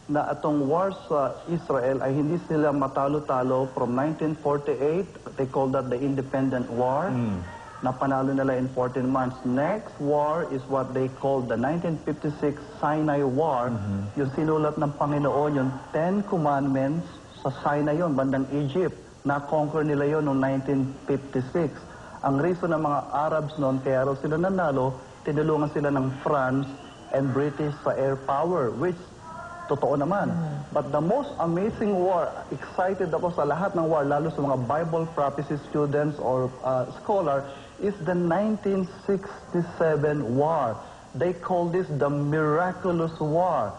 na atong war sa Israel ay hindi sila matalo-talo from 1948. They call that the Independent War. Napanalo nila in 14 months. Next war is what they call the 1956 Sinai War. Yung sinulat ng Panginoon, yung 10 Commandments sa Sinai yon, bandang Egypt. Na-conquer nila yon noong 1956. Ang reason ng mga Arabs noon, kaya raw sila nanalo, tinulungan sila ng France and British sa air power, which totoo naman. But the most amazing war, excited ako sa lahat ng war, lalo sa mga Bible prophecy students or scholar, is the 1967 war. They call this the Miraculous War.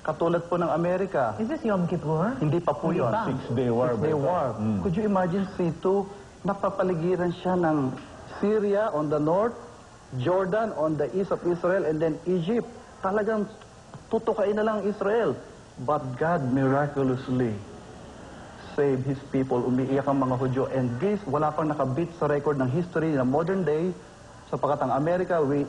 Katulad po ng Amerika. Is this Yom Kippur? Hindi pa po yun. Six-day war. Six-day war. Could you imagine C2, napapaligiran siya ng Syria on the north, Jordan on the east of Israel, and then Egypt. Talagang tutukain na lang Israel. But God miraculously saved His people. Umiiyak ang mga Hudyo. And this, wala pang nakabit sa record ng history na modern day. Sapagkat ang Amerika, we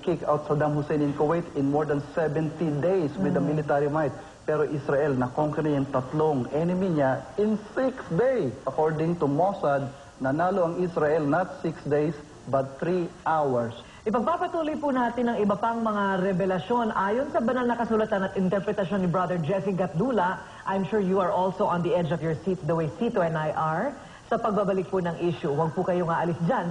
kick out Saddam Hussein in Kuwait in more than 70 days with the military might. Pero Israel, na-conquer niya yung tatlong enemy niya in 6 days. According to Mossad, nanalo ang Israel not 6 days, but 3 hours. Ipagpapatuloy po natin ang iba pang mga revelasyon. Ayon sa banal na kasulatan at interpretasyon ni Brother Jesse Gatdula, I'm sure you are also on the edge of your seat the way Sito and I are. Sa pagbabalik po ng issue, huwag po kayong aalis dyan.